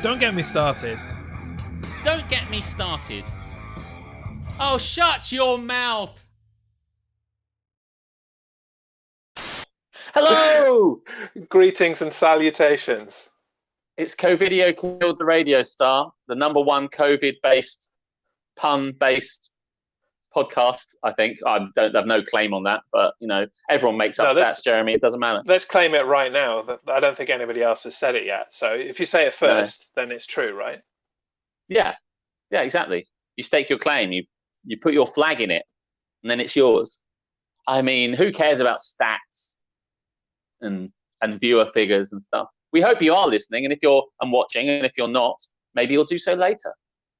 Don't get me started. Don't get me started. Oh, shut your mouth. Hello! Greetings and salutations. It's Covidio Killed the Radio Star, the #1 COVID-based, pun-based podcast, I think. I don't have no claim on that, but, you know, everyone makes up stats, Jeremy. It doesn't matter. Let's claim it right now. I don't think anybody else has said it yet. So if you say it first, then it's true, right? Yeah, exactly. You stake your claim, you put your flag in it, and then it's yours. I mean, who cares about stats and viewer figures and stuff? We hope you are listening, and if you're watching, and if you're not, maybe you'll do so later.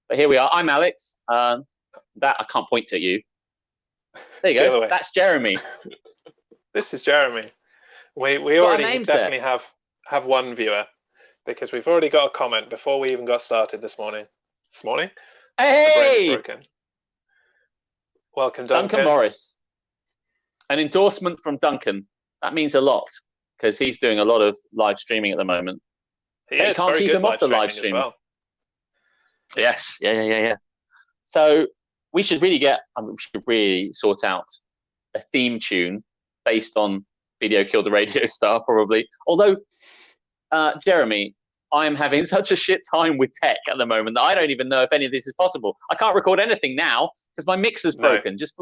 But here we are. I'm Alex. That I can't point to you. There you go. That's Jeremy. This is Jeremy. We already definitely have one viewer, because we've already got a comment before we even got started this morning. Hey! Broken. Welcome, Duncan Morris. An endorsement from Duncan. That means a lot, because he's doing a lot of live streaming at the moment. He can't keep him off the live stream. Well. Yes. Yeah. So we should really sort out a theme tune based on Video Killed the Radio Star, probably. Although, Jeremy, I am having such a shit time with tech at the moment that I don't even know if any of this is possible. I can't record anything now because my mixer's broken just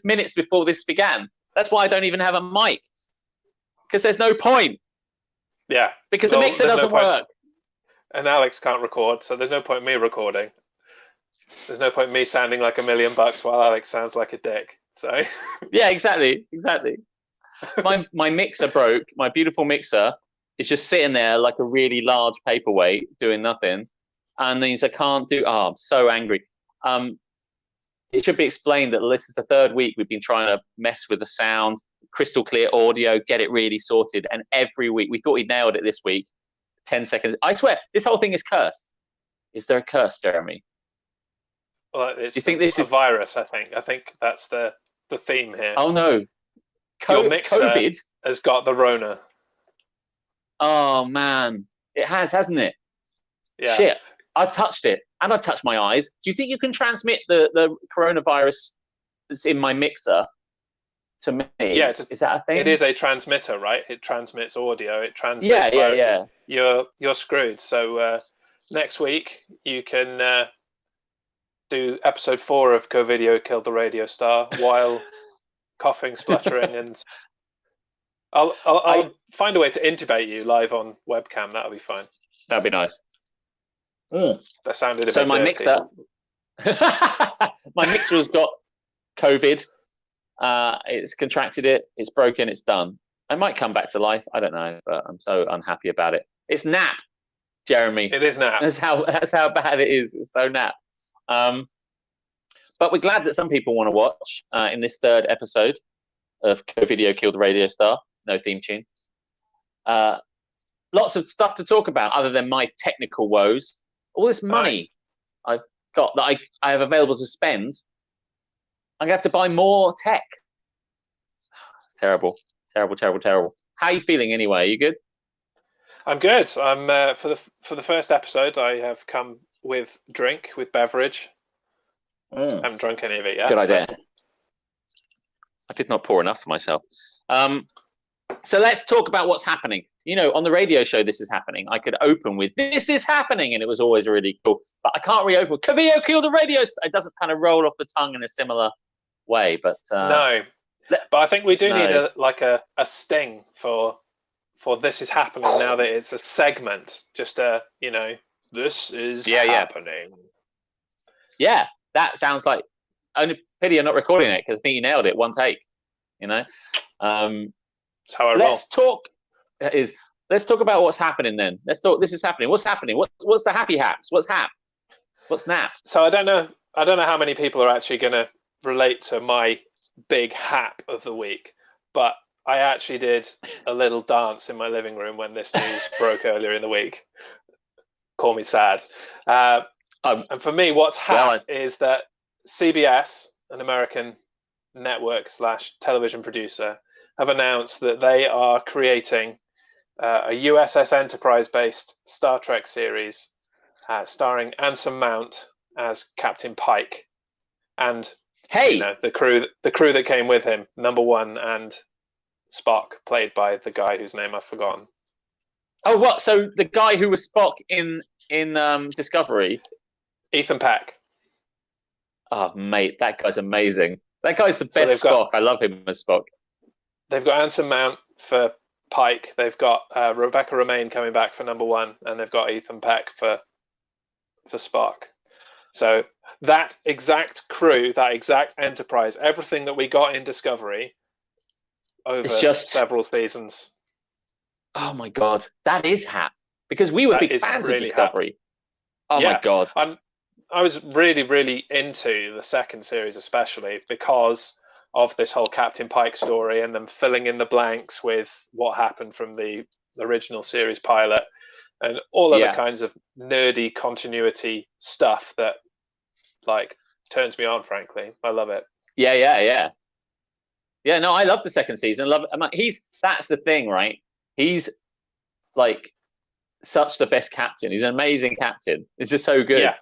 minutes before this began. That's why I don't even have a mic, because there's no point. Yeah. Because the mixer doesn't work. And Alex can't record, so there's no point in me recording. There's no point in me sounding like $1 million while Alex sounds like a dick. So yeah, exactly. My mixer broke. My beautiful mixer is just sitting there like a really large paperweight doing nothing, and means I can't do. Oh, I'm so angry. It should be explained that this is the third week we've been trying to mess with the sound, crystal clear audio, get it really sorted, and every week we thought we nailed it this week. 10 seconds. I swear, this whole thing is cursed. Is there a curse, Jeremy? Well, do you think this is a virus? I think that's the theme here. Oh no, your mixer COVID has got the Rona. Oh man, it has, hasn't it? Yeah. Shit, I've touched it, and I've touched my eyes. Do you think you can transmit the coronavirus that's in my mixer to me? Yeah, is that a thing? It is a transmitter, right? It transmits audio. It transmits viruses. Yeah. You're screwed. So next week you can do episode 4 of Covidio Killed the Radio Star while coughing, spluttering, and I'll find a way to intubate you live on webcam. That'll be fine. That'd be nice. That sounded a so bit my dirty. mixer, my mixer has got COVID. It's contracted it. It's broken. It's done. I might come back to life. I don't know, but I'm so unhappy about it. It's nap, Jeremy. It is nap. That's how bad it is. It's so nap. But we're glad that some people want to watch in this third episode of Covidio Killed the Radio Star. No theme tune. Lots of stuff to talk about other than my technical woes. All this money I've got that I have available to spend. I'm going to have to buy more tech. It's terrible. How are you feeling anyway? Are you good? I'm good. I'm for the first episode, I have come with beverage. I haven't drunk any of it yet. Good idea. I did not pour enough for myself. So let's talk about what's happening. You know, on the radio show, This Is Happening, I could open with "This is happening," and it was always really cool. But I can't reopen with "Covidio Killed the Radio Star." It doesn't kind of roll off the tongue in a similar way. But no. But I think we do need a sting for "This Is Happening" now that it's a segment. Just this is happening. Yeah, that sounds like. Only pity you're not recording it, because I think you nailed it one take. You know. That's how I roll. Let's talk about what's happening then. Let's talk. This is happening. What's happening? What's the happy haps? What's hap? What's nap? So I don't know how many people are actually going to relate to my big hap of the week, but I actually did a little dance in my living room when this news broke earlier in the week. Call me sad. And for me, what's hap is that CBS, an American network / television producer, have announced that they are creating a USS Enterprise-based Star Trek series starring Anson Mount as Captain Pike, and Hey, the crew that came with him, Number One and Spock, played by the guy whose name I've forgotten. oh what? So the guy who was Spock in Discovery, Ethan Peck. oh mate, that guy's amazing. That guy's the best they've Spock. I love him as Spock. They've got Anson Mount for Pike. They've got Rebecca Romaine coming back for Number One, and they've got Ethan Peck for Spock. So that exact crew, that exact Enterprise, everything that we got in Discovery over several seasons. Oh my god, that is Hap, because we were big fans of Discovery. Oh my god. I was really, really into the second series, especially because of this whole Captain Pike story and them filling in the blanks with what happened from the original series pilot and all other kinds of nerdy continuity stuff that like turns me on, frankly. I love it. Yeah, no, I love the second season. I love it. I mean, that's the thing, right? He's like such the best captain. He's an amazing captain. It's just so good. Yeah.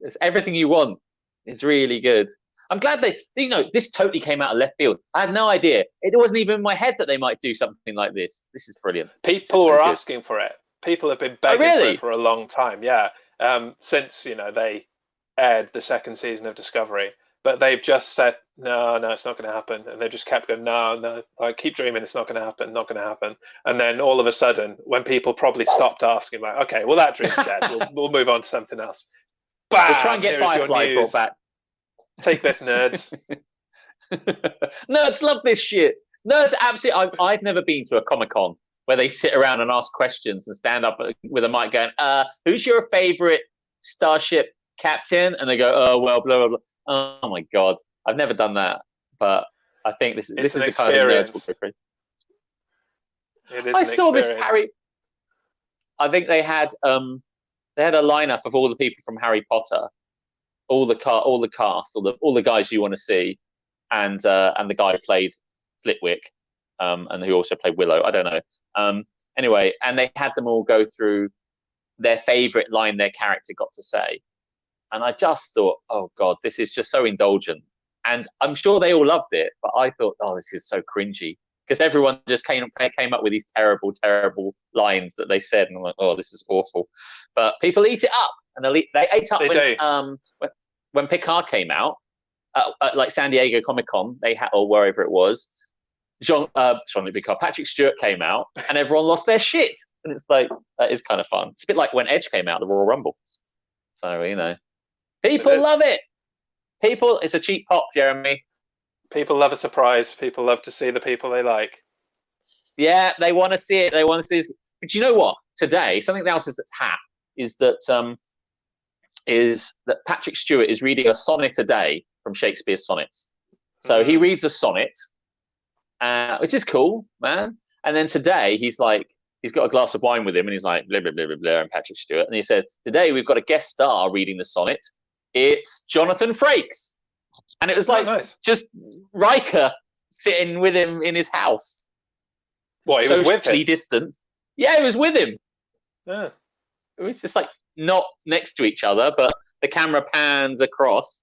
It's everything you want. It's really good. I'm glad this totally came out of left field. I had no idea. It wasn't even in my head that they might do something like this. This is brilliant. People were asking for it. People have been begging for it for a long time. Yeah. Since, they aired the second season of Discovery, but they've just said, no, it's not going to happen. And they just kept going, no, like, keep dreaming. It's not going to happen. Not going to happen. And then all of a sudden, when people probably stopped asking, like, okay, well, that dream's dead. We'll move on to something else. Bam! We'll try and get Firefly brought back. Take this, nerds. Nerds love this shit. Nerds absolutely. I've never been to a Comic-Con where they sit around and ask questions and stand up with a mic going, who's your favorite starship captain? And they go, oh, well, blah, blah, blah. Oh, my God. I've never done that. But I think this is the kind of nerds we'll go through. I saw this Harry. I think they had a lineup of all the people from Harry Potter, all the cast, all the guys you want to see, and the guy who played Flitwick, and who also played Willow. I don't know. Anyway, and they had them all go through their favorite line their character got to say, and I just thought, oh God, this is just so indulgent. And I'm sure they all loved it, but I thought, oh, this is so cringy, because everyone just came up with these terrible, terrible lines that they said, and I'm like, oh, this is awful. But people eat it up, and they ate up when Picard came out, at like San Diego Comic-Con, they had, or wherever it was, Jean-Luc Picard, Patrick Stewart came out, and everyone lost their shit, and it's like, that is kind of fun. It's a bit like when Edge came out, the Royal Rumble. So people love it. It's a cheap pop, Jeremy. People love a surprise. People love to see the people they like. Yeah, they want to see it. They want to see this. But you know what? Today, something else that's is that Patrick Stewart is reading a sonnet a day from Shakespeare's sonnets. So he reads a sonnet, which is cool, man. And then today he's got a glass of wine with him, and he's like, blah, blah, blah, blah, blah, and Patrick Stewart. And he said, today we've got a guest star reading the sonnet. It's Jonathan Frakes. And it was like, nice. Just Riker sitting with him in his house. What, he was with him? Distant. Yeah, he was with him. Yeah. It was just like not next to each other, but the camera pans across.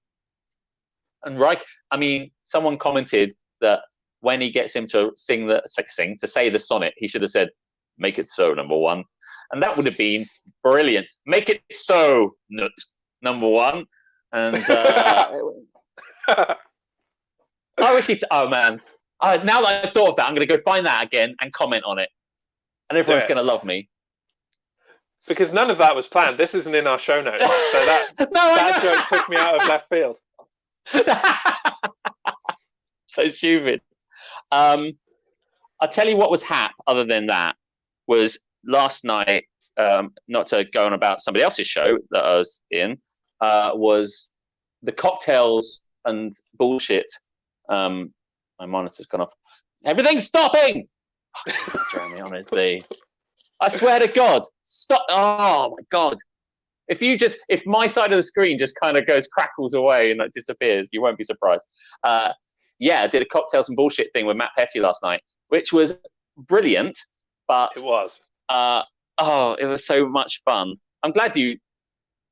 And someone commented that when he gets him to say the sonnet, he should have said, make it so, number one. And that would have been brilliant. Make it so, number one. And I wish oh man. Now that I've thought of that, I'm going to go find that again and comment on it. And everyone's going to love me. Because none of that was planned. This isn't in our show notes. So that joke took me out of left field. So stupid. I'll tell you what was other than that, was last night, not to go on about somebody else's show that I was in, was the cocktails and bullshit. My monitor's gone off. Everything's stopping! Oh, Jeremy, honestly. I swear to God, stop. Oh my God. If my side of the screen just kind of crackles away and disappears, you won't be surprised. I did a cocktails and bullshit thing with Matt Petty last night, which was brilliant, but it was. It was so much fun. I'm glad you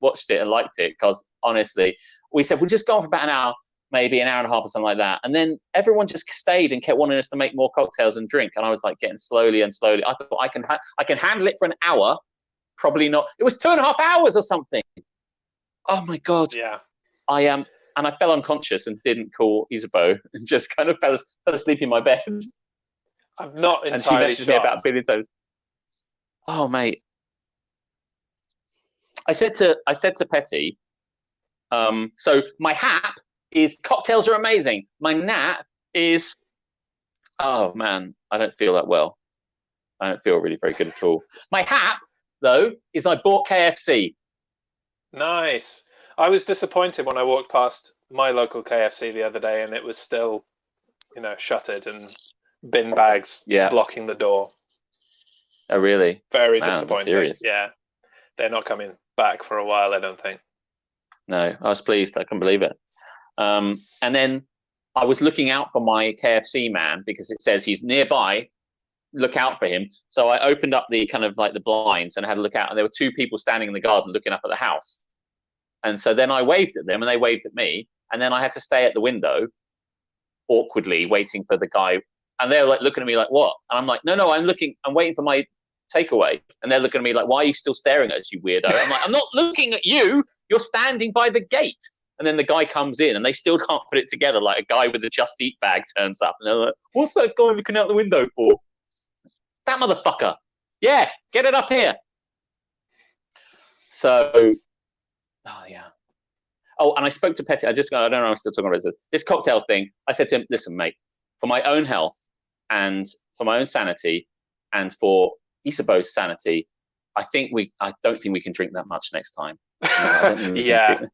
watched it and liked it because honestly, we said we'll just go on for about an hour, maybe an hour and a half or something like that. And then everyone just stayed and kept wanting us to make more cocktails and drink. And I was like getting slowly and slowly. I thought I can handle it for an hour. Probably not. It was 2.5 hours or something. Oh my God. Yeah. I am. And I fell unconscious and didn't call Isabeau and just kind of fell asleep in my bed. I'm not And she entirely messaged me about a billion times. Oh, mate. I said to Petty, so my hap is cocktails are amazing. My nap is, oh man, I don't feel that well. I don't feel really very good at all. My hap, though, is I bought KFC. Nice. I was disappointed when I walked past my local KFC the other day and it was still, shuttered and bin bags blocking the door. Oh, really? Very Man, disappointing. serious. Yeah. They're not coming back for a while, I don't think. No, I was pleased. I couldn't believe it. And then I was looking out for my KFC man because it says he's nearby. Look out for him. So I opened up the kind of like the blinds and had a look out, and there were 2 people standing in the garden looking up at the house. And so then I waved at them and they waved at me. And then I had to stay at the window awkwardly waiting for the guy. And they're like looking at me like, what? And I'm like, no, I'm waiting for my takeaway. And they're looking at me like, why are you still staring at us, you weirdo? I'm like, I'm not looking at you. You're standing by the gate. And then the guy comes in and they still can't put it together. Like a guy with a Just Eat bag turns up and they're like, what's that guy looking out the window for? That motherfucker. Yeah, get it up here. So, oh yeah. Oh, and I spoke to Petty. I don't know, I'm still talking about this cocktail thing. I said to him, listen, mate, for my own health and for my own sanity and for Isabeau's sanity, I don't think we can drink that much next time. Yeah.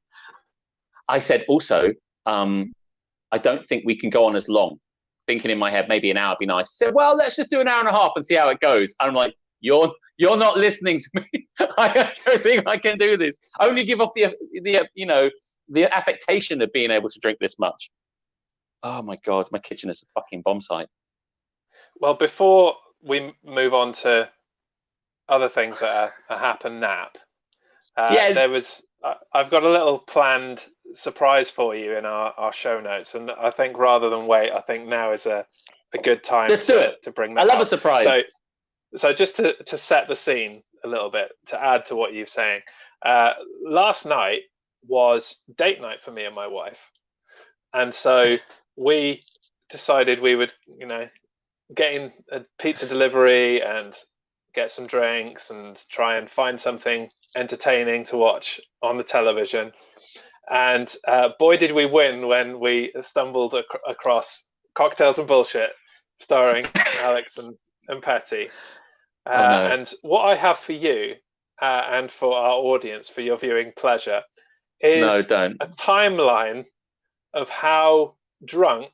I said also, I don't think we can go on as long. Thinking in my head, maybe an hour would be nice. He said, well, let's just do an hour and a half and see how it goes. And I'm like, you're not listening to me. I don't think I can do this. I only give off the affectation of being able to drink this much. Oh my God, my kitchen is a fucking bomb site. Well, before we move on to other things that are happen nap, yes. I've got a little planned surprise for you in our show notes, and I think rather than wait, I think now is a good time to bring that up. I love a surprise. So just to set the scene a little bit, to add to what you're saying, last night was date night for me and my wife, and so we decided we would, get in a pizza delivery and get some drinks and try and find something entertaining to watch on the television. And boy, did we win when we stumbled across Cocktails and Bullshit, starring Alex and Petty. Oh, no. And what I have for you and for our audience, for your viewing pleasure, is a timeline of how drunk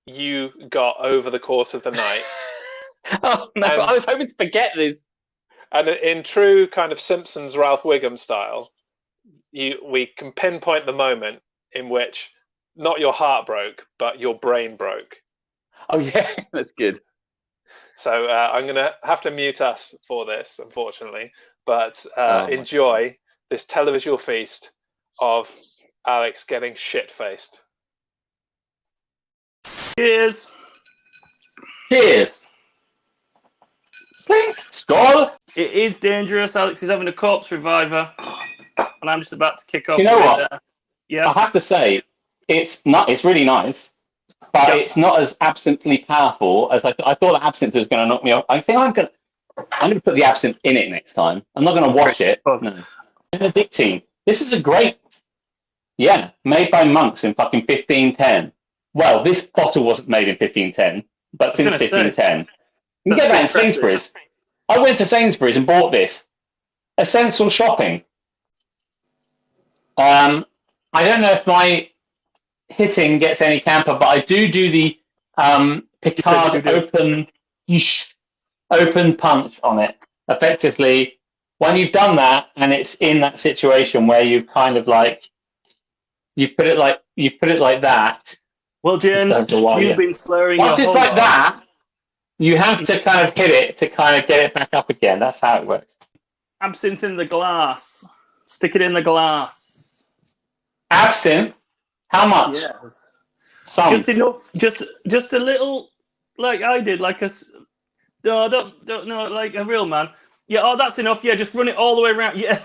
you got over the course of the night. Oh no, I was hoping to forget this. And in true kind of Simpsons Ralph Wiggum style, we can pinpoint the moment in which not your heart broke, but your brain broke. Oh yeah, that's good. So I'm going to have to mute us for this, unfortunately. But enjoy this televisual feast of Alex getting shit-faced. Cheers. Cheers. Clink. Skull. It is dangerous. Alex is having a corpse reviver, and I'm just about to kick off. You know what? Yeah. I have to say, it's really nice, but it's not as absinthe powerful as I thought. The absinthe was going to knock me off. I think I'm going to put the absinthe in it next time. I'm not going to wash it. No. Benedictine. This is a great, made by monks in fucking 1510. Well, this bottle wasn't made in 1510, but since 1510. You can get that in Sainsbury's. I went to Sainsbury's and bought this. Essential shopping. I don't know if my hitting gets any camper, but I do the Picard open punch on it. Effectively, when you've done that and it's in that situation where you've kind of like you put it like that. Well, James, you've been slurring. Once it's like that, you have to kind of hit it to kind of get it back up again. That's how it works. Absinthe in the glass. Stick it in the glass. Absinthe? How much? Yes. Some. Just enough. Just a little, like I did, like a. No, don't no, like a real man. Yeah. Oh, that's enough. Yeah, just run it all the way around. Yeah.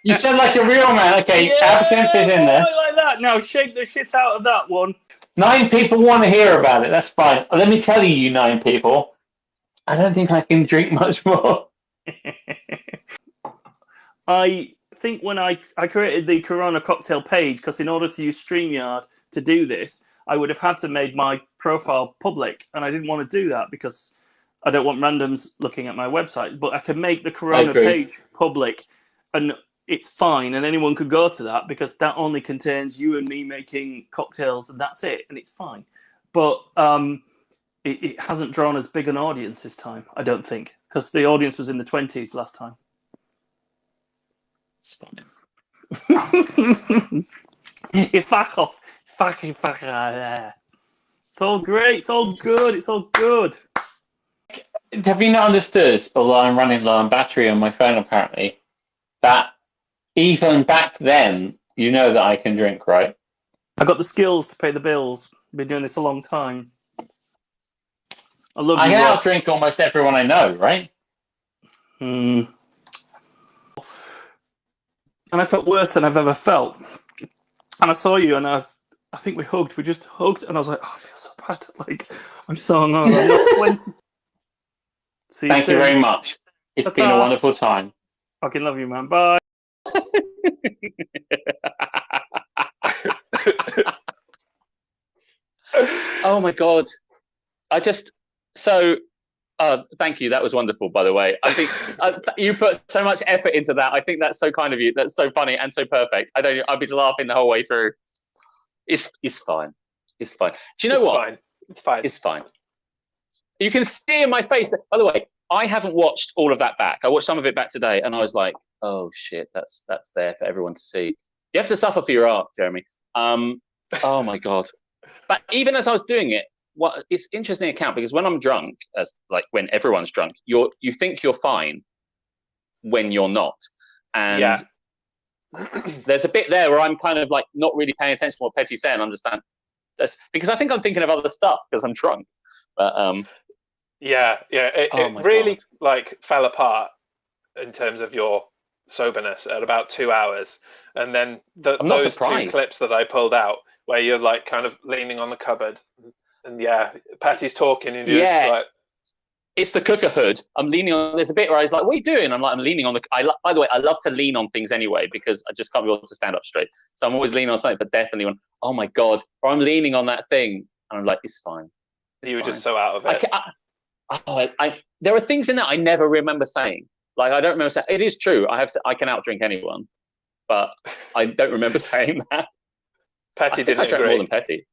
You said like a real man. Okay, Yeah, absinthe is in there. like that. Now shake the shit out of that one. 9 people want to hear about it. That's fine. Let me tell you, you 9 people. I don't think I can drink much more. I think when I created the Corona cocktail page, because in order to use StreamYard to do this, I would have had to make my profile public, and I didn't want to do that because I don't want randoms looking at my website. But I could make the Corona page public, and it's fine, and anyone could go to that because that only contains you and me making cocktails, and that's it, and it's fine. But it hasn't drawn as big an audience this time, I don't think, because the audience was in the 20s last time. It's fine. You fuck off. It's fucking fuck there. It's all great. It's all good. It's all good. Have you not understood, although I'm running low on battery on my phone apparently, that even back then, you know that I can drink, right? I got the skills to pay the bills. Been doing this a long time. I love you. I can outdrink almost everyone I know, right? And I felt worse than I've ever felt. And I saw you, and I think we hugged. We just hugged, and I was like, oh, I feel so bad. Like, I'm so hungover. I'm not 20. See you Thank soon. you very much. It's Ta-ta. been a wonderful time. Fucking love you, man. Bye. Oh my God. Thank you. That was wonderful, by the way. I think you put so much effort into that. I think that's so kind of you. That's so funny and so perfect. I've been laughing the whole way through. It's fine. It's fine. Do you know what? Fine. It's fine. It's fine. You can see in my face that, by the way, I haven't watched all of that back. I watched some of it back today, and I was like, oh shit, that's there for everyone to see. You have to suffer for your art, Jeremy. Oh my God. But even as I was doing it, it's interesting account, because when I'm drunk, as like when everyone's drunk, you think you're fine when you're not. And yeah. There's a bit there where I'm kind of like not really paying attention to what Petty's saying. I'm just that's because I think I'm thinking of other stuff because I'm drunk. But it really God. Like fell apart in terms of your soberness at about 2 hours, and then those 2 clips that I pulled out where you're like kind of leaning on the cupboard, and Patty's talking, and you're just like, it's the cooker hood. I'm leaning on. There's a bit where I was like, "What are you doing?" I'm like, "I'm leaning on the." By the way, I love to lean on things anyway because I just can't be able to stand up straight. So I'm always leaning on something, but definitely on. Oh my God! Or I'm leaning on that thing, and I'm like, "It's fine." You were just so out of it. There are things in that I never remember saying. Like I don't remember saying. It is true. I can outdrink anyone, but I don't remember saying that. Petty didn't agree. I drank more than Petty.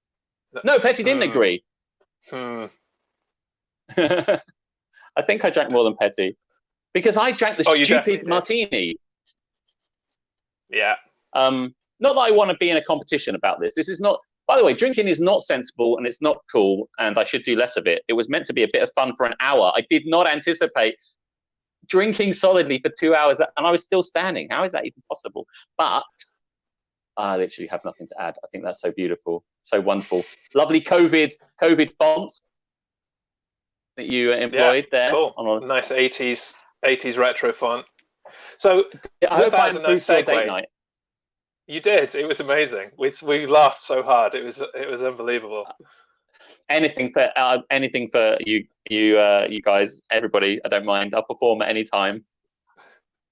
No, Petty didn't agree. I think I drank more than Petty because I drank the stupid martini. Yeah. Not that I want to be in a competition about this. This is not. By the way, drinking is not sensible and it's not cool, and I should do less of it. It was meant to be a bit of fun for an hour. I did not anticipate drinking solidly for 2 hours, and I was still standing. How is that even possible? But I literally have nothing to add. I think that's so beautiful, so wonderful. Lovely COVID font that you employed there. Cool. Nice 80s retro font. So I hope I improved your date night. You did. It was amazing. We laughed so hard. It was unbelievable. Anything for you guys, everybody. I don't mind. I'll perform at any time.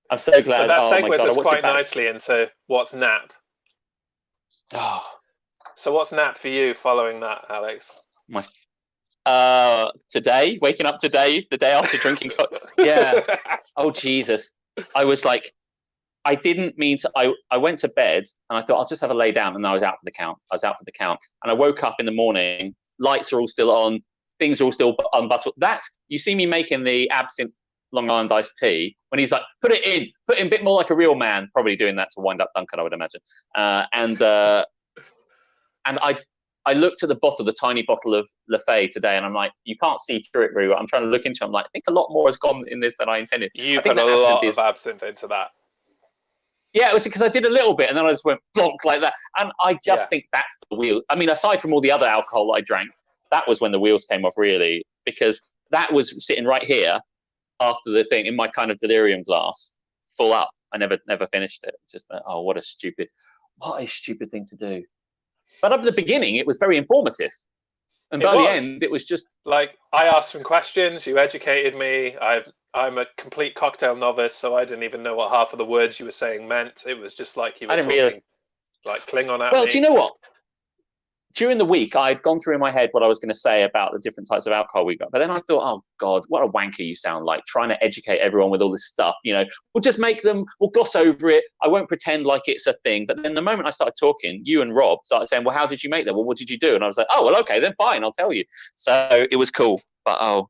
I'm so glad. But that segues us quite nicely into what's nap. Oh. So what's nap for you following that, Alex? Today, waking up today, the day after drinking. Yeah. Oh Jesus. I was like, I didn't mean to. I went to bed and I thought I'll just have a lay down, and I was out for the count. And I woke up in the morning. Lights are all still on. Things are all still unbuttoned. That you see me making the absinthe Long Island iced tea when he's like, put it in a bit more like a real man. Probably doing that to wind up Duncan, I would imagine. And I I looked at the bottle, the tiny bottle of Lafay today, and I'm like, you can't see through it very well. I'm trying to look into it. I'm like, I think a lot more has gone in this than I intended. You I think put a the lot absinthe of absinthe into that. Yeah, it was because I did a little bit and then I just went bonk like that. And I just think that's the wheel. I mean, aside from all the other alcohol I drank, that was when the wheels came off, really, because that was sitting right here after the thing in my kind of delirium glass, full up. I never finished it. Just, oh, what a stupid thing to do. But up at the beginning, it was very informative. And by the end, it was just like, I asked some questions, you educated me. I'm a complete cocktail novice, so I didn't even know what half of the words you were saying meant. It was just like you were talking like Klingon at me. Well, do you know what? During the week, I'd gone through in my head what I was going to say about the different types of alcohol we got. But then I thought, oh, God, what a wanker you sound like, trying to educate everyone with all this stuff. You know, we'll just make them, we'll gloss over it. I won't pretend like it's a thing. But then the moment I started talking, you and Rob started saying, well, how did you make them? Well, what did you do? And I was like, oh, well, okay, then fine, I'll tell you. So it was cool. But,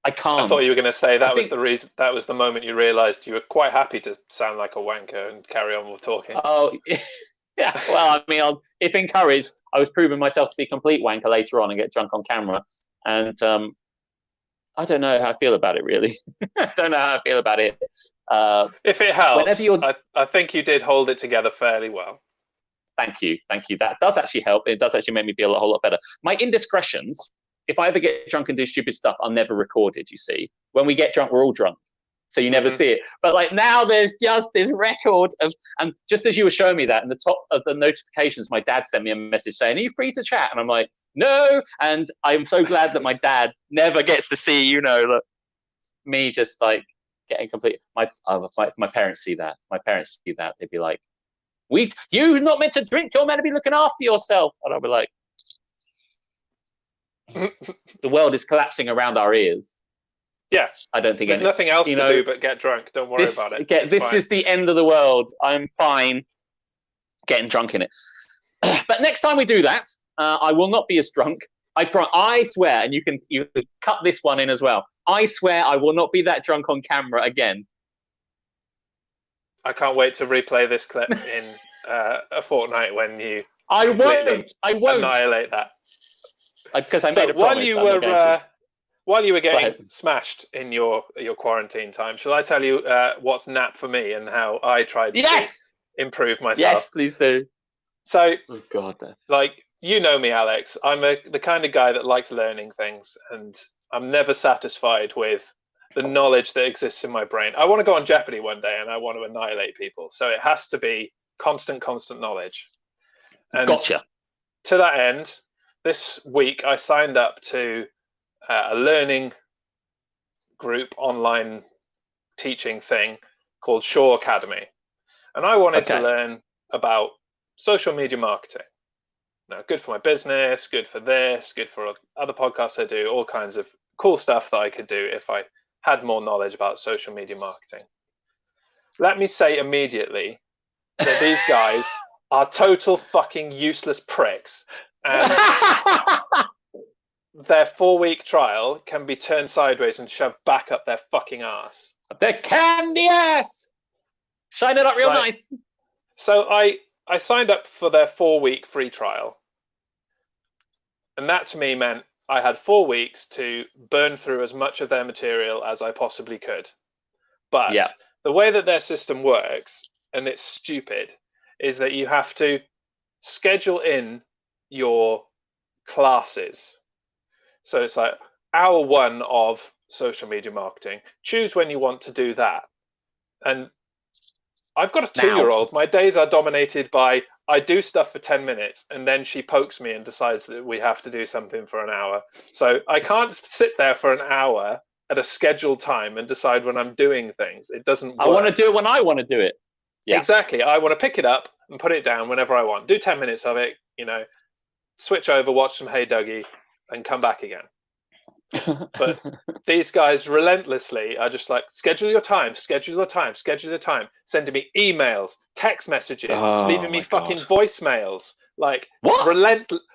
I can't. I thought you were going to say that was the reason. That was the moment you realised you were quite happy to sound like a wanker and carry on with talking. Oh, yeah. Well, I mean, if encouraged, I was proving myself to be a complete wanker later on and get drunk on camera. And I don't know how I feel about it, really. I don't know how I feel about it. If it helps, I think you did hold it together fairly well. Thank you. That does actually help. It does actually make me feel a whole lot better. My indiscretions, if I ever get drunk and do stupid stuff, I'll never record it, you see. When we get drunk, we're all drunk. So you never see it. But like now there's just this record of, and just as you were showing me that, in the top of the notifications, my dad sent me a message saying, are you free to chat? And I'm like, no. And I'm so glad that my dad never gets to see, you know, like, me just like getting complete. My parents see that. My parents see that. They'd be like, you're not meant to drink. You're meant to be looking after yourself. And I'll be like, the world is collapsing around our ears. Yeah, I don't think there's nothing else to do but get drunk. Don't worry about it. This is the end of the world. I'm fine getting drunk in it. But next time we do that, I will not be as drunk. I swear, and you can cut this one in as well. I swear I will not be that drunk on camera again. I can't wait to replay this clip in a fortnight when you. I won't annihilate that. Because I made a promise. While you were getting smashed in your quarantine time, shall I tell you what's nap for me and how I tried to improve myself? Yes, please do. So, oh God, like, you know me, Alex. I'm the kind of guy that likes learning things, and I'm never satisfied with the knowledge that exists in my brain. I want to go on Jeopardy one day, and I want to annihilate people. So it has to be constant knowledge. And gotcha. To that end, this week I signed up to a learning group online teaching thing called Shaw Academy. And I wanted to learn about social media marketing. Now, good for my business, good for this, good for other podcasts I do, all kinds of cool stuff that I could do if I had more knowledge about social media marketing. Let me say immediately that these guys are total fucking useless pricks. And their 4-week trial can be turned sideways and shoved back up their fucking ass. Their candy ass! Shine it up real nice. So I signed up for their 4-week free trial. And that to me meant I had 4 weeks to burn through as much of their material as I possibly could. But the way that their system works, and it's stupid, is that you have to schedule in your classes. So it's like hour 1 of social media marketing. Choose when you want to do that. And I've got a 2-year-old. My days are dominated by I do stuff for 10 minutes and then she pokes me and decides that we have to do something for an hour. So I can't sit there for an hour at a scheduled time and decide when I'm doing things. It doesn't work. I want to do it when I want to do it. Yeah. Exactly. I want to pick it up and put it down whenever I want. Do 10 minutes of it, you know, switch over, watch some Hey Dougie, and come back again. But these guys relentlessly are just like, schedule your time, sending me emails, text messages, leaving me fucking voicemails, like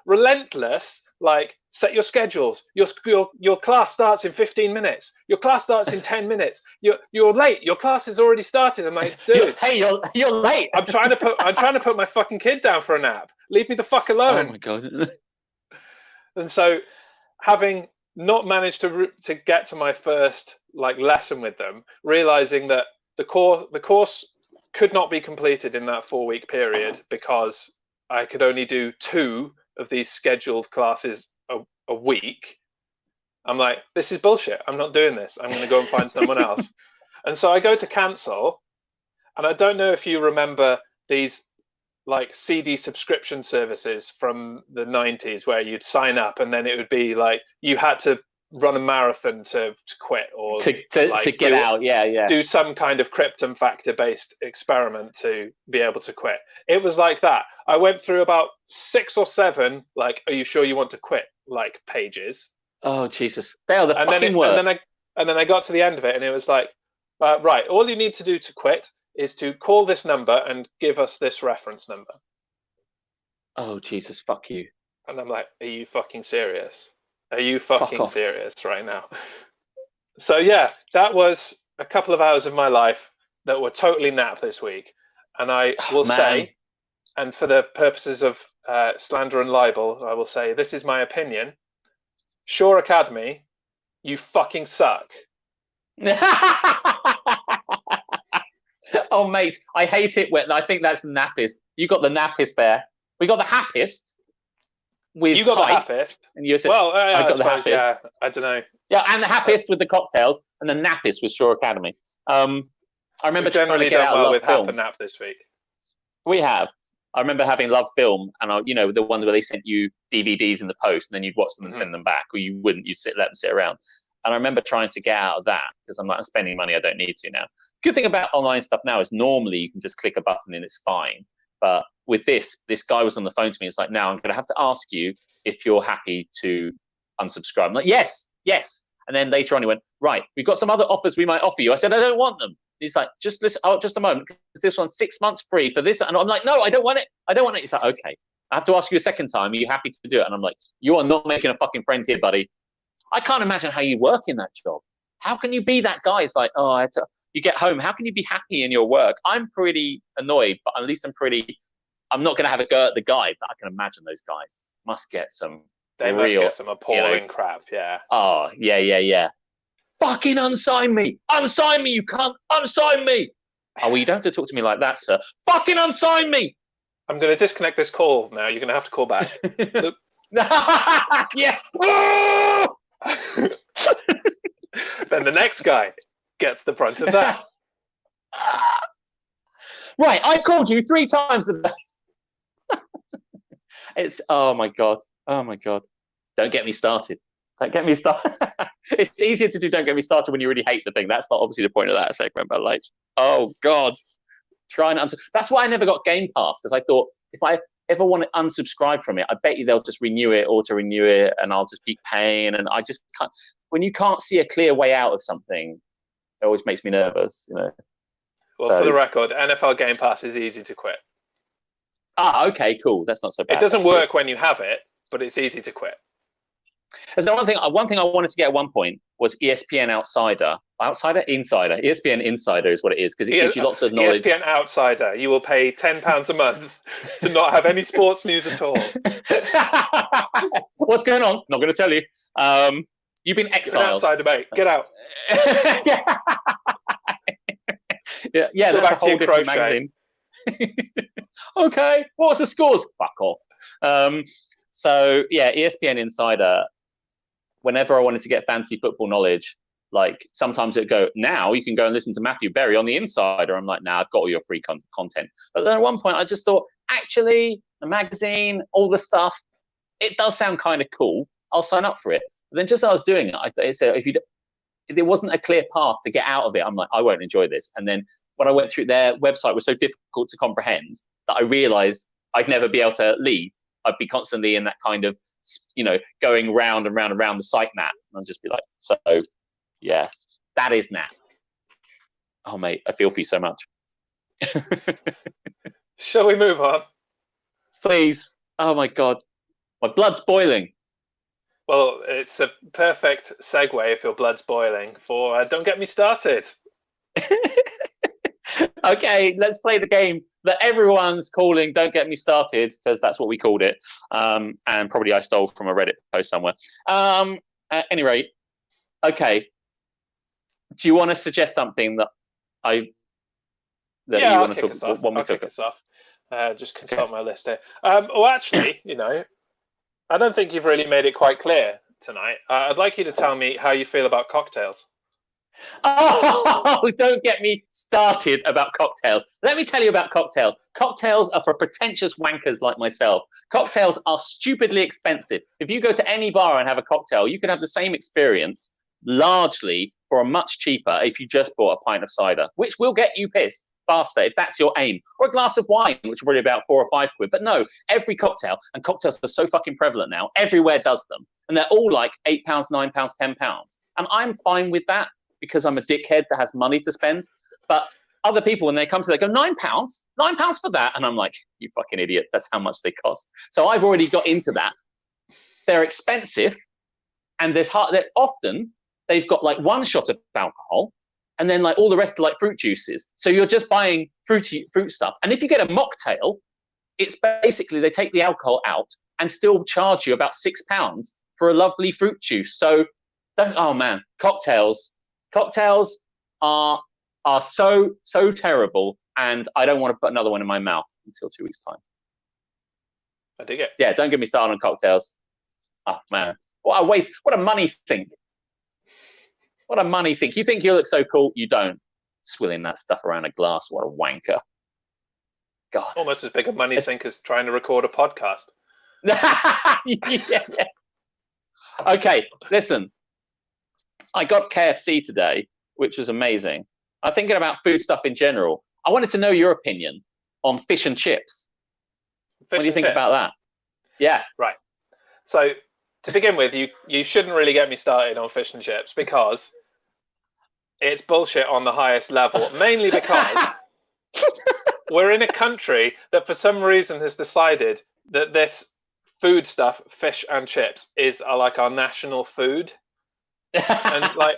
relentless, like set your schedules. Your class starts in 15 minutes. Your class starts in 10 minutes. You're late. Your class has already started. I'm like, dude, you're late. I'm trying to put my fucking kid down for a nap. Leave me the fuck alone. Oh my God. And so, having not managed to get to my first lesson with them, realizing that the course could not be completed in that 4-week period because I could only do 2 of these scheduled classes a week. I'm like, this is bullshit. I'm not doing this. I'm going to go and find someone else. And so I go to cancel. And I don't know if you remember these CD subscription services from the 90s where you'd sign up and then it would be you had to run a marathon to quit or to get out. Yeah. Do some kind of krypton factor based experiment to be able to quit. It was like that. I went through about 6 or 7, are you sure you want to quit? Pages. Oh, Jesus. They are the fucking worst. And then I got to the end of it and it was right, all you need to do to quit is to call this number and give us this reference number. Oh, Jesus, fuck you. And I'm like, are you fucking serious? Are you fucking serious right now? So yeah, that was a couple of hours of my life that were totally napped this week. And I will say, and for the purposes of slander and libel, I will say, this is my opinion. Shore Academy, you fucking suck. Oh, mate, I hate it when I think that's the nappist. You got the nappist there. We got the happist. You got the happist. And you said, well, I got the suppose, happist. Yeah, I don't know. Yeah, and the happist with the cocktails, and the nappist with Shore Academy. I remember trying to get out of Love Film. Hap and Nap this week. We have. I remember having Love Film, and the ones where they sent you DVDs in the post, and then you'd watch them and send them back, or you wouldn't. You'd let them sit around. And I remember trying to get out of that because I'm spending money I don't need to now. Good thing about online stuff now is normally you can just click a button and it's fine. But with this guy was on the phone to me. It's like, now I'm going to have to ask you if you're happy to unsubscribe. I'm like, yes. And then later on he went, right, we've got some other offers we might offer you. I said, I don't want them. He's like, just listen, just a moment, because this one's 6 months free for this. And I'm like, no, I don't want it. He's like, okay, I have to ask you a second time. Are you happy to do it? And I'm like, you are not making a fucking friend here, buddy. I can't imagine how you work in that job. How can you be that guy? It's like, you get home. How can you be happy in your work? I'm pretty annoyed, but at least I'm not going to have a go at the guy, but I can imagine those guys must get some must get some appalling crap, yeah. Oh, yeah. Fucking unsign me, you cunt, unsign me. Oh, well, you don't have to talk to me like that, sir. Fucking unsign me. I'm going to disconnect this call now. You're going to have to call back. Yeah. Then the next guy gets the brunt of that. Right, I called you 3 times a day. It's oh my god. Don't get me started. It's easier to do don't get me started when you really hate the thing. That's not obviously the point of that segment, but oh god. That's why I never got Game Pass, because I thought if I ever want to unsubscribe from it, I bet you they'll just auto-renew it, and I'll just keep paying. And I just can't. When you can't see a clear way out of something, it always makes me nervous, Well, for the record, NFL Game Pass is easy to quit. Okay, cool. That's not so bad. It doesn't work when you have it, but it's easy to quit. There's one thing I wanted to get at one point was ESPN Insider. ESPN Insider is what it is, because it gives you lots of knowledge. ESPN Outsider. You will pay £10 a month to not have any sports news at all. What's going on? Not going to tell you. You've been exiled. Outsider, mate. Get out. yeah. That's a whole different magazine. Okay. What's the scores? Fuck off. So yeah, ESPN Insider. Whenever I wanted to get fantasy football knowledge, sometimes it'd go, now you can go and listen to Matthew Berry on the Insider. I'm like, nah, I've got all your free content. But then at one point I just thought, actually, the magazine, all the stuff, it does sound kind of cool. I'll sign up for it. But then just as I was doing it, I said, if there wasn't a clear path to get out of it, I'm like, I won't enjoy this. And then when I went through, their website was so difficult to comprehend that I realized I'd never be able to leave. I'd be constantly in that kind of, going round and round and round the site map. And I'd just be like, so, yeah, that is nap. Oh, mate, I feel for you so much. Shall we move on? Please. Oh, my God. My blood's boiling. Well, it's a perfect segue if your blood's boiling for Don't Get Me Started. Okay, let's play the game that everyone's calling Don't Get Me Started, because that's what we called it. And probably I stole from a Reddit post somewhere. At any rate, okay. Do you want to suggest something that you want to talk about? I'll kick us off. Just consult my list here. Well, actually, I don't think you've really made it quite clear tonight. I'd like you to tell me how you feel about cocktails. Oh, don't get me started about cocktails. Let me tell you about cocktails. Cocktails are for pretentious wankers like myself. Cocktails are stupidly expensive. If you go to any bar and have a cocktail, you can have the same experience largely for a much cheaper if you just bought a pint of cider, which will get you pissed faster if that's your aim, or a glass of wine, which will probably about £4 or £5. But no, every cocktail, and cocktails are so fucking prevalent now, everywhere does them, and they're all like £8, £9, £10, and I'm fine with that because I'm a dickhead that has money to spend. But other people, when they come to, they go, £9 for that, and I'm like, you fucking idiot, that's how much they cost. So I've already got into that. They're expensive, and often they've got like one shot of alcohol, and then like all the rest are like fruit juices. So you're just buying fruit stuff. And if you get a mocktail, it's basically they take the alcohol out and still charge you about £6 for a lovely fruit juice. So, oh man, cocktails are so terrible, and I don't want to put another one in my mouth until 2 weeks' time. I dig it. Yeah, don't get me started on cocktails. Oh man, what a waste! What a money sink! What a money sink! You think you look so cool, you don't. Swilling that stuff around a glass, what a wanker! God, almost as big a money sink as trying to record a podcast. Yeah. Okay, listen. I got KFC today, which was amazing. I'm thinking about food stuff in general. I wanted to know your opinion on fish and chips. What do you think about that? Yeah. Right. So to begin with, you shouldn't really get me started on fish and chips because it's bullshit on the highest level, mainly because we're in a country that for some reason has decided that this food stuff, fish and chips, is like our national food. And like,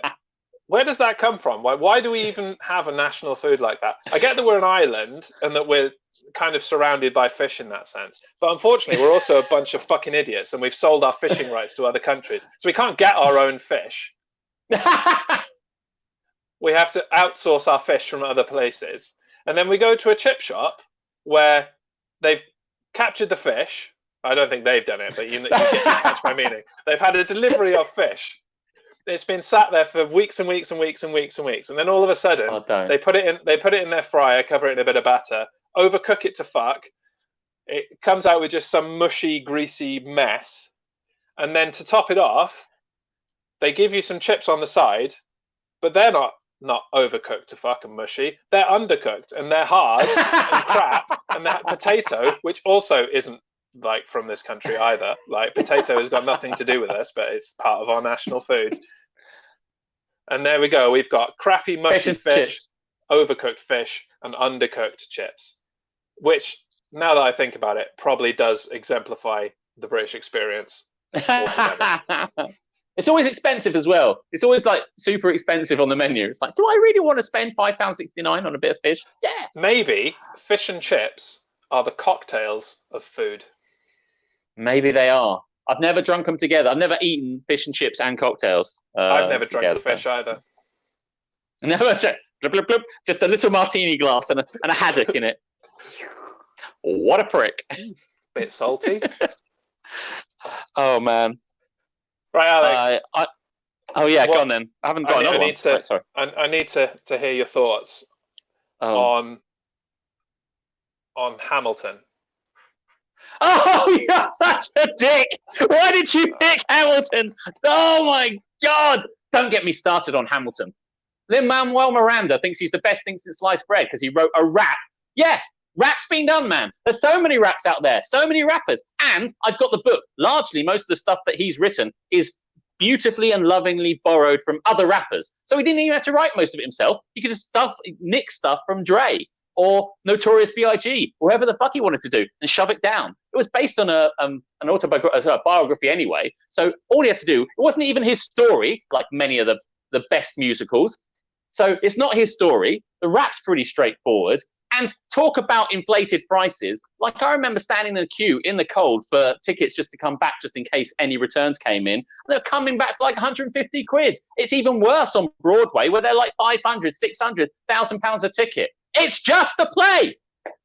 where does that come from? Why do we even have a national food like that? I get that we're an island and that we're kind of surrounded by fish in that sense, but unfortunately we're also a bunch of fucking idiots, and we've sold our fishing rights to other countries, so we can't get our own fish. We have to outsource our fish from other places, and then we go to a chip shop where they've captured the fish. I don't think they've done it, but you catch my meaning. They've had a delivery of fish. It's been sat there for weeks and weeks and weeks and weeks and weeks, and then all of a sudden they put it in their fryer, cover it in a bit of batter, overcook it to fuck. It comes out with just some mushy, greasy mess, and then to top it off, they give you some chips on the side, but they're not overcooked to fuck and mushy. They're undercooked and they're hard and crap, and that potato, which also isn't like from this country either. Like, potato has got nothing to do with us, but it's part of our national food. And there we go. We've got crappy, mushy fish, overcooked fish, and undercooked chips, which, now that I think about it, probably does exemplify the British experience altogether. It's always expensive as well. It's always like super expensive on the menu. It's like, do I really want to spend £5.69 on a bit of fish? Yeah. Maybe fish and chips are the cocktails of food. Maybe they are. I've never drunk them together. I've never eaten fish and chips and cocktails. I've never drunk the fish either. Never. Blub, blub, blub. Just a little martini glass and a haddock in it. What a prick. Bit salty. Oh, man. Right, Alex. Go on then. I haven't got another one. Sorry. I need to hear your thoughts on Hamilton. Oh, you're such a dick! Why did you pick Hamilton? Oh my God! Don't get me started on Hamilton. Lin-Manuel Miranda thinks he's the best thing since sliced bread because he wrote a rap. Yeah, rap's been done, man. There's so many raps out there, so many rappers, and I've got the book. Largely, most of the stuff that he's written is beautifully and lovingly borrowed from other rappers. So he didn't even have to write most of it himself. He could just nick stuff from Dre or Notorious B.I.G., or whoever the fuck he wanted to do, and shove it down. It was based on an biography anyway, so all he had to do, it wasn't even his story, like many of the best musicals. So it's not his story. The rap's pretty straightforward. And talk about inflated prices. Like, I remember standing in the queue in the cold for tickets just to come back, just in case any returns came in. And they're coming back for like 150 quid. It's even worse on Broadway, where they're like 500, 600, £1,000 a ticket. It's just a play.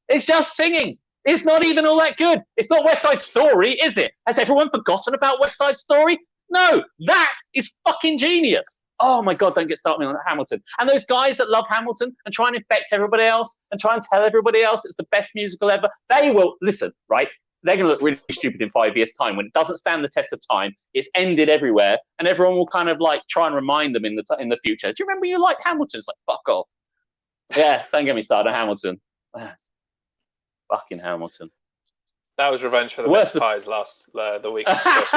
It's just singing. It's not even all that good. It's not West Side Story, is it? Has everyone forgotten about West Side Story? No, that is fucking genius. Oh my God, don't get started on Hamilton. And those guys that love Hamilton and try and infect everybody else and try and tell everybody else it's the best musical ever, they will, listen, right? They're going to look really stupid in 5 years' time when it doesn't stand the test of time. It's ended everywhere, and everyone will kind of like try and remind them in the future. Do you remember you liked Hamilton? It's like, fuck off. Yeah, don't get me started on Hamilton. Fucking Hamilton. That was Revenge for the Best Pies the week. First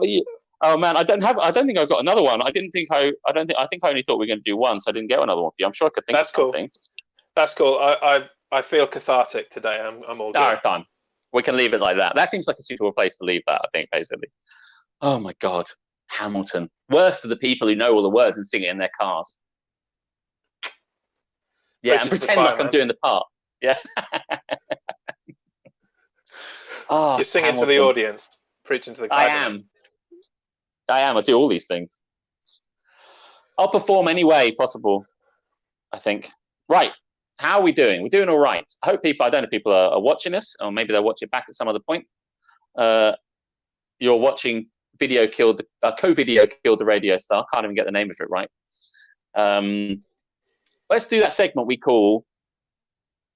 week. Oh man, I don't think I've got another one. I think I only thought we were going to do one, so I didn't get another one for you. I'm sure I could think of something. That's cool. I feel cathartic today. I'm all good. All right, done. We can leave it like that. That seems like a suitable place to leave that, I think, basically. Oh my God, Hamilton. Worse for the people who know all the words and sing it in their cars. Yeah, and pretend like I'm doing the part. Yeah. Oh, you're singing to the audience, preaching to the crowd. I am. I do all these things. I'll perform any way possible, I think. Right. How are we doing? We're doing all right. I hope I don't know if people are watching us, or maybe they'll watch it back at some other point. You're watching Covidiots killed the radio star. Can't even get the name of it right. Let's do that segment we call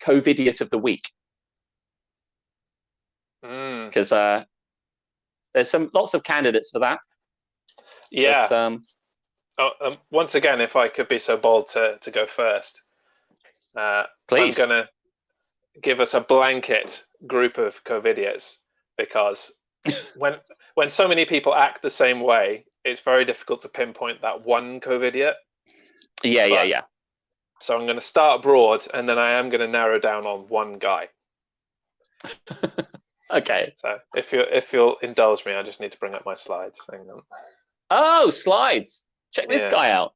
Covidiot of the Week. Because there's lots of candidates for that. Yeah. But, once again, if I could be so bold to go first, please. I'm going to give us a blanket group of Covidiots, because when so many people act the same way, it's very difficult to pinpoint that one Covidiot. Yeah. So I'm going to start broad, and then I am going to narrow down on one guy. Okay. So if you'll indulge me, I just need to bring up my slides. Hang on. Oh, slides. Check this guy out.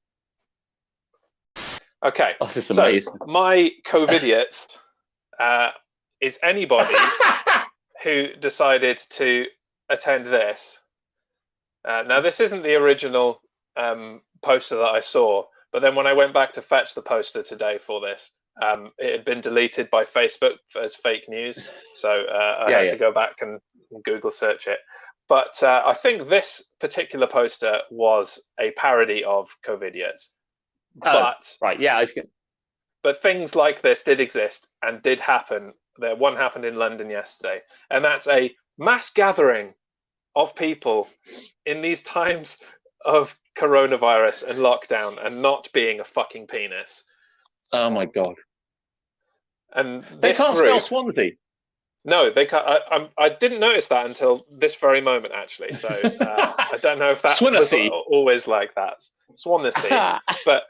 Okay. Oh, this is amazing. So my Covidiots is anybody who decided to attend this. Now, this isn't the original poster that I saw, but then when I went back to fetch the poster today for this, it had been deleted by Facebook as fake news, so I had to go back and Google search it. But I think this particular poster was a parody of Covidiots. Right, yeah. But things like this did exist and did happen. One happened in London yesterday, and that's a mass gathering of people in these times of coronavirus and lockdown and not being a fucking penis. Oh my God. And they can't spell Swansea. No, they can't. I didn't notice that until this very moment, actually. So I don't know if that was always like that. Swansea. But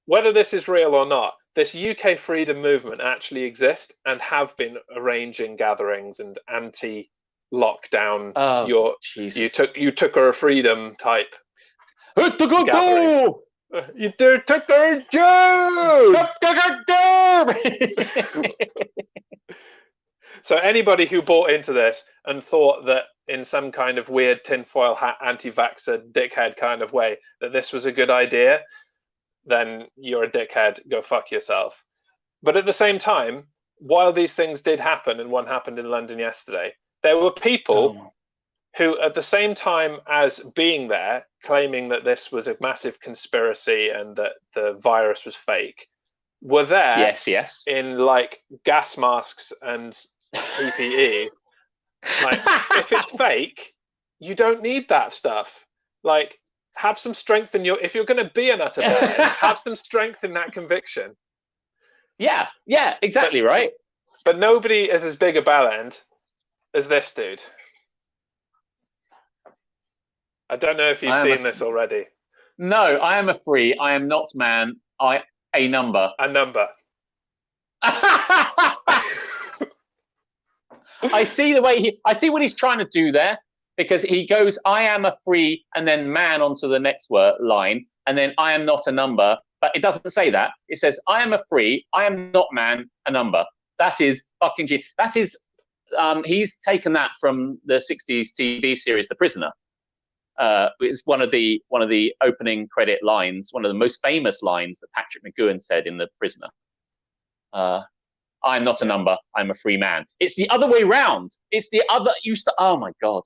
whether this is real or not, this UK freedom movement actually exists and have been arranging gatherings and anti-lockdown. You took her freedom type. You took her So anybody who bought into this and thought that in some kind of weird tinfoil hat anti-vaxxer dickhead kind of way that this was a good idea, then you're a dickhead, go fuck yourself. But at the same time, while these things did happen, and one happened in London yesterday, there were people who at the same time as being there, claiming that this was a massive conspiracy and that the virus was fake, were there in like gas masks and PPE. Like, if it's fake, you don't need that stuff. Like, have some strength in if you're going to be an utter bellend, have some strength in that conviction. Yeah, exactly, right. But nobody is as big a bellend as this dude. I don't know if you've seen this already. No, I am a free. I am not man. A number. A number. I see what he's trying to do there, because he goes, I am a free, and then man onto the next line, and then I am not a number, but it doesn't say that. It says, I am a free, I am not man, a number. That is fucking genius. That is, he's taken that from the 60s TV series, The Prisoner. It's one of the opening credit lines, one of the most famous lines that Patrick McGoohan said in The Prisoner. I'm not a number, I'm a free man. It's the other way round. It's the other, oh my God.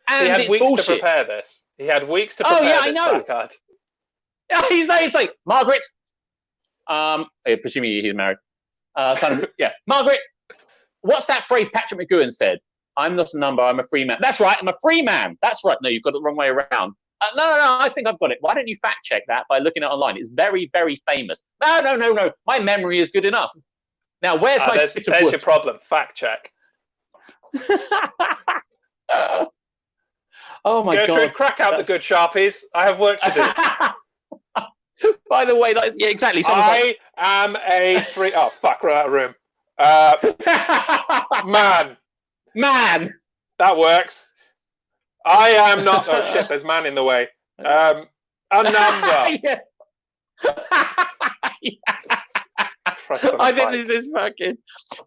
And he had weeks bullshit. to prepare this. He had weeks to prepare this placard. Yeah, he's like, Margaret, presumably he's married. Margaret, what's that phrase Patrick McGoohan said? I'm not a number, I'm a free man. That's right, I'm a free man. That's right. No, you've got it the wrong way around. No, I think I've got it. Why don't you fact check that by looking at it online? It's very, very famous. No. My memory is good enough. Now, where's my there's your problem. Fact check. Oh my Gertrude, God. crack out the good Sharpies. I have work to do. By the way, yeah, exactly. I am a free... Oh, fuck, we're out of room. Man. That works. I am not... Oh, shit, there's man in the way. A number. I think this is fucking...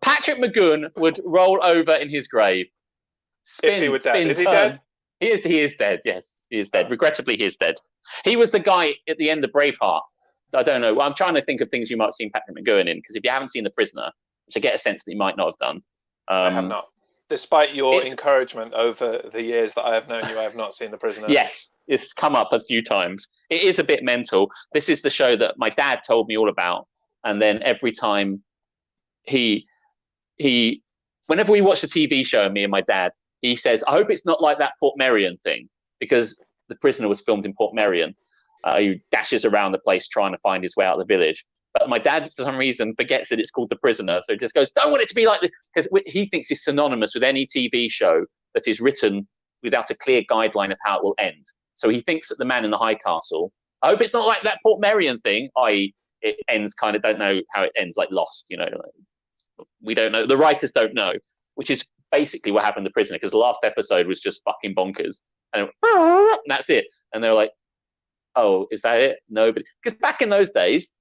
Patrick McGoohan would roll over in his grave. If he were dead. Is he dead? He is dead, yes. He is dead. Regrettably, he is dead. He was the guy at the end of Braveheart. I don't know. I'm trying to think of things you might have seen Patrick McGoohan in, because if you haven't seen The Prisoner, which I get a sense that you might not have done. I have not. Despite your encouragement over the years that I have known you, I have not seen The Prisoner. Yes, it's come up a few times. It is a bit mental. This is the show that my dad told me all about. And then every time whenever we watch a TV show, me and my dad, he says, I hope it's not like that Portmeirion thing, because The Prisoner was filmed in Portmeirion. He dashes around the place trying to find his way out of the village. But my dad, for some reason, forgets that it's called The Prisoner. So he just goes, don't want it to be like this, because he thinks it's synonymous with any TV show that is written without a clear guideline of how it will end. So he thinks that The Man in the High Castle, I hope it's not like that Portmeirion thing, i.e. it ends kind of, don't know how it ends, like Lost, we don't know. The writers don't know, which is basically what happened to The Prisoner, because the last episode was just fucking bonkers. And that's it. And they're like, oh, is that it? Nobody. Because back in those days,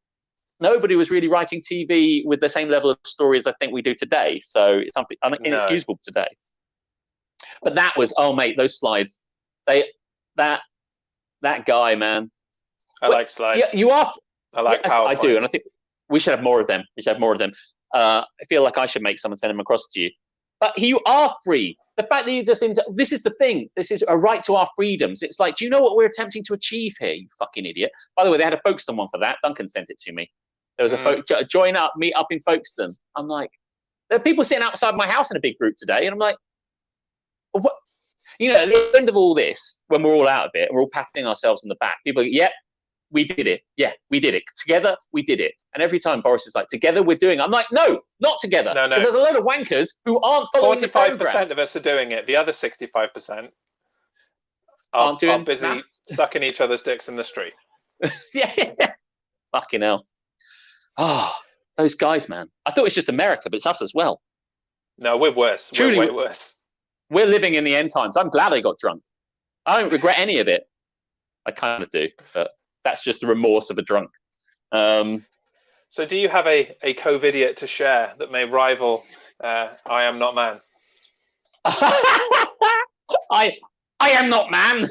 nobody was really writing TV with the same level of story as I think we do today. So it's something inexcusable today. But that was, oh, mate, those slides. That guy, man. I like slides. Yeah, you are. I like PowerPoint. I do, and I think we should have more of them. I feel like I should make some and send them across to you. But you are free. The fact that you just this is the thing. This is a right to our freedoms. It's like, do you know what we're attempting to achieve here, you fucking idiot? By the way, they had a Folkestone one for that. Duncan sent it to me. There was a meet up in Folkestone. I'm like, there are people sitting outside my house in a big group today, and I'm like, what? At the end of all this, when we're all out of it, and we're all patting ourselves on the back, people are like, yep. We did it. Yeah, we did it. Together, we did it. And every time Boris is like, together, we're doing it. I'm like, no, not together. No. Because there's a load of wankers who aren't following 45% of us are doing it. The other 65% are busy sucking each other's dicks in the street. Yeah. Fucking hell. Oh, those guys, man. I thought it was just America, but it's us as well. No, we're worse. Truly, we're way worse. We're living in the end times. I'm glad I got drunk. I don't regret any of it. I kind of do, but that's just the remorse of a drunk. So do you have a covidiot to share that may rival I Am Not Man? I am not man.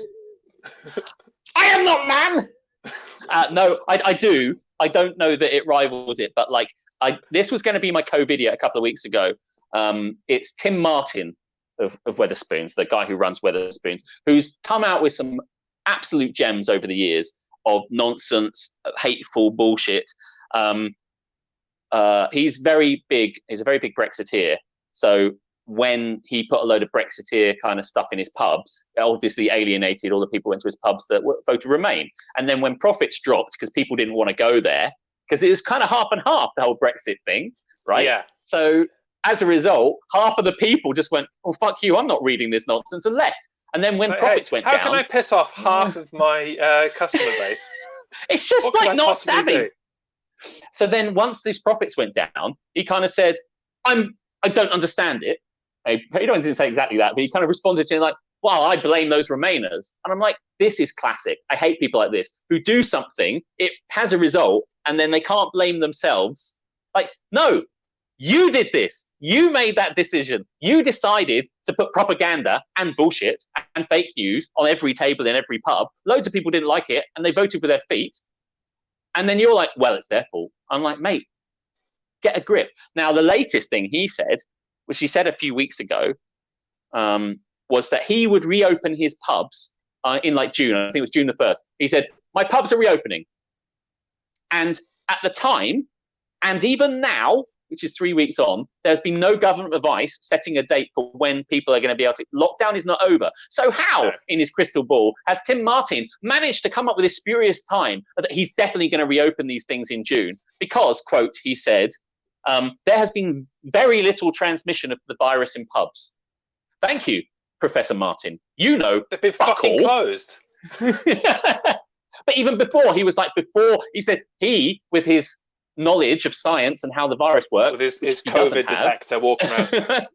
I am not man. No, I do. I don't know that it rivals it, but this was going to be my covidiot a couple of weeks ago. It's Tim Martin of Wetherspoons, the guy who runs Wetherspoons, who's come out with some absolute gems over the years of nonsense, hateful bullshit. He's very big. He's a very big Brexiteer. So when he put a load of Brexiteer kind of stuff in his pubs, it obviously alienated all the people who went to his pubs that voted Remain. And then when profits dropped, because people didn't want to go there, because it was kind of half and half, the whole Brexit thing, right? Yeah. So as a result, half of the people just went, well, fuck you, I'm not reading this nonsense, and left. And then when profits went down... How can I piss off half of my customer base? It's just not savvy. So then once these profits went down, he kind of said, I don't understand it. He didn't say exactly that, but he kind of responded to it like, well, I blame those Remainers. And I'm like, this is classic. I hate people like this who do something, it has a result, and then they can't blame themselves. Like, no, you did this. You made that decision. You decided to put propaganda and bullshit and fake news on every table in every pub. Loads of people didn't like it, and they voted with their feet. And then you're like, well, it's their fault. I'm like, mate, get a grip. Now, the latest thing he said, which he said a few weeks ago, was that he would reopen his pubs in like June. I think it was June the 1st. He said, my pubs are reopening. And at the time, and even now, which is 3 weeks on, there's been no government advice setting a date for when people are going to be able to. Lockdown is not over. So how, in his crystal ball, has Tim Martin managed to come up with this spurious time that he's definitely going to reopen these things in June? Because, quote, he said, there has been very little transmission of the virus in pubs. Thank you, Professor Martin. You know, they've been fucking closed. But even before, he was like, he said he, with his knowledge of science and how the virus works, with his COVID detector walking around,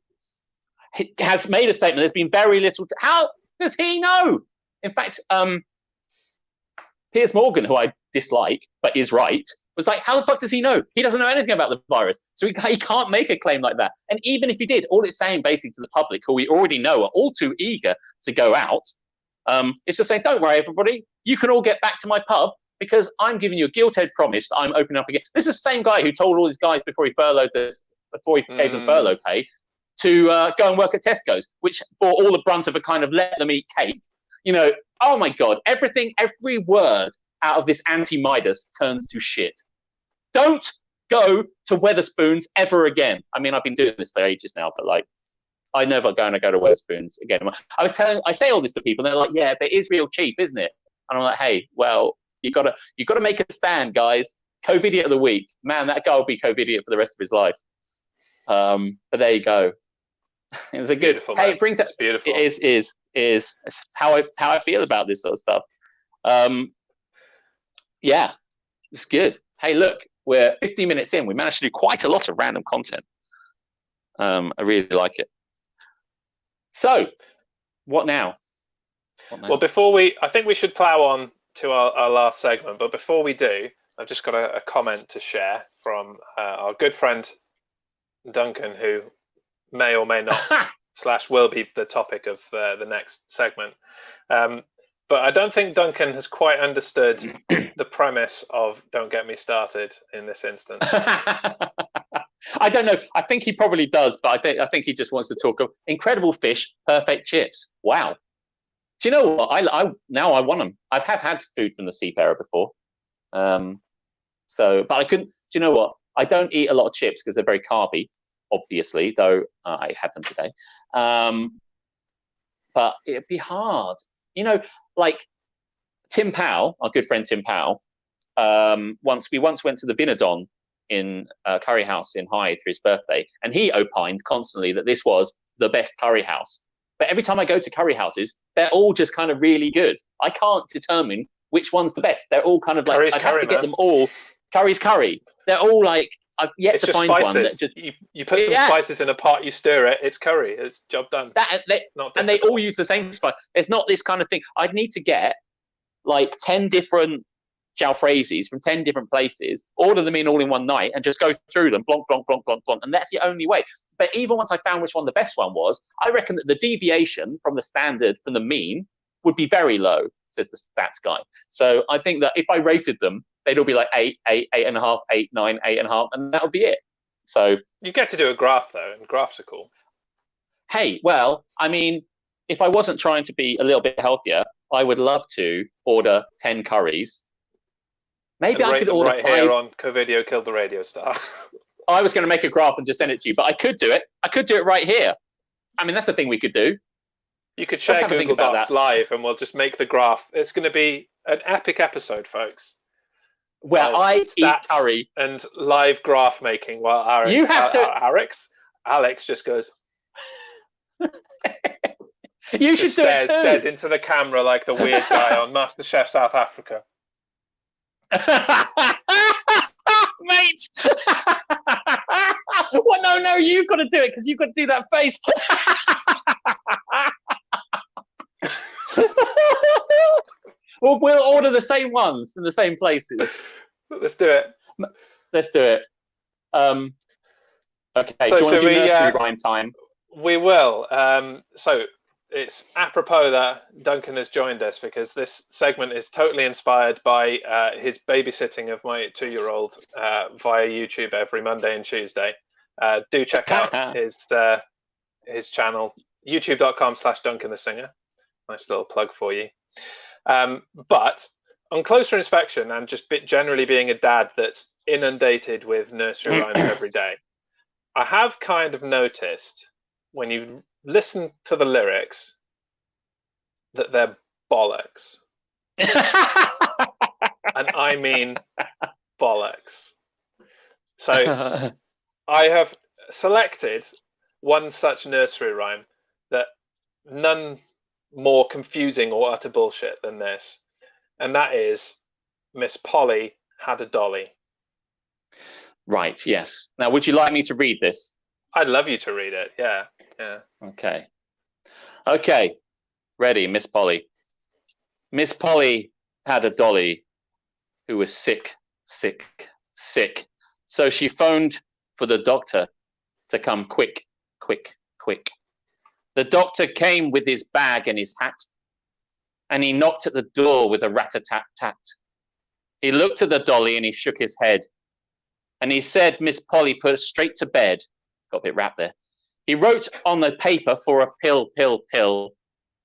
has made a statement. There's been very little. How does he know? In fact, Piers Morgan, who I dislike but is right, was like, how the fuck does he know? He doesn't know anything about the virus, so he can't make a claim like that. And even if he did, all it's saying basically to the public, who we already know are all too eager to go out, it's just saying, don't worry, everybody, you can all get back to my pub, because I'm giving you a gilt-edged promise that I'm opening up again. This is the same guy who told all these guys before he gave them furlough pay to go and work at Tesco's, which bore all the brunt of a kind of let them eat cake. You know, oh my God, every word out of this anti-Midas turns to shit. Don't go to Wetherspoons ever again. I mean, I've been doing this for ages now, but like, I'm never going to go to Wetherspoons again. I say all this to people, and they're like, yeah, but it is real cheap, isn't it? And I'm like, hey, well, you gotta make a stand, guys. Covidiot of the week, man. That guy will be Covidiot for the rest of his life. But there you go. It was a good. Beautiful, hey, man. it brings it's beautiful. It is how I feel about this sort of stuff. Yeah, it's good. Hey, look, we're 15 minutes in. We managed to do quite a lot of random content. I really like it. So, what now? Well, I think we should plow on to our last segment, but before we do, I've just got a comment to share from our good friend Duncan, who may or may not / will be the topic of the next segment. But I don't think Duncan has quite understood the premise of Don't Get Me Started in this instance. I don't know. I think he probably does, but I think he just wants to talk of incredible fish, perfect chips. Wow. Do you know what? I now I want them. I have had food from the Seafarer before. But I couldn't. Do you know what? I don't eat a lot of chips because they're very carby, obviously, though I had them today. But it'd be hard. You know, like Tim Powell, our good friend Tim Powell, once went to the Vinodon in Curry House in Hyde for his birthday, and he opined constantly that this was the best curry house. But every time I go to curry houses, they're all just kind of really good. I can't determine which one's the best. They're all kind of like, I have to get them all. Curry's curry. They're all like, I've yet to find one that just... You put some spices in a pot, you stir it, it's curry. It's job done. And they all use the same spice. It's not this kind of thing. I'd need to get like 10 different jalfrezis from 10 different places, order them in all in one night, and just go through them, blonk, blonk, blonk, blonk, blonk. And that's the only way. But even once I found which one the best one was, I reckon that the deviation from the standard, from the mean, would be very low, says the stats guy. So I think that if I rated them, they'd all be like 8, 8.5, 8, 9, 8.5, and that would be it. So you get to do a graph though, and graphs are cool. Hey, well, I mean, if I wasn't trying to be a little bit healthier, I would love to order 10 curries. Maybe I could order 5. Here on Covidio Killed the Radio Star. I was going to make a graph and just send it to you, but I could do it. I could do it right here. I mean, that's the thing we could do. You could share Google Docs live, and we'll just make the graph. It's going to be an epic episode, folks. Well, I eat curry and live graph making while Alex just goes. You should do it too. Dead into the camera like the weird guy on MasterChef South Africa. Mate. Well, no, you've got to do it because you've got to do that face. We'll order the same ones from the same places. Let's do it. Let's do it. Okay, So do you want to do we, nursery rhyme time? We will. So it's apropos that Duncan has joined us because this segment is totally inspired by his babysitting of my 2-year-old via YouTube every Monday and Tuesday. Do check out his channel, youtube.com/Duncan the Singer. Nice little plug for you. But on closer inspection and just generally being a dad that's inundated with nursery rhymes every day, I have kind of noticed when you listen to the lyrics that they're bollocks. And I mean bollocks. So I have selected one such nursery rhyme that none more confusing or utter bullshit than this. And that is, Miss Polly had a dolly. Right, yes. Now, would you like me to read this? I'd love you to read it. Yeah. Okay. Okay. Ready, Miss Polly. Miss Polly had a dolly who was sick. So she phoned for the doctor to come quick. The doctor came with his bag and his hat, and he knocked at the door with a rat-a-tat-tat. He looked at the dolly and he shook his head, and he said, Miss Polly, put her straight to bed. Got a bit rap there. He wrote on the paper for a pill.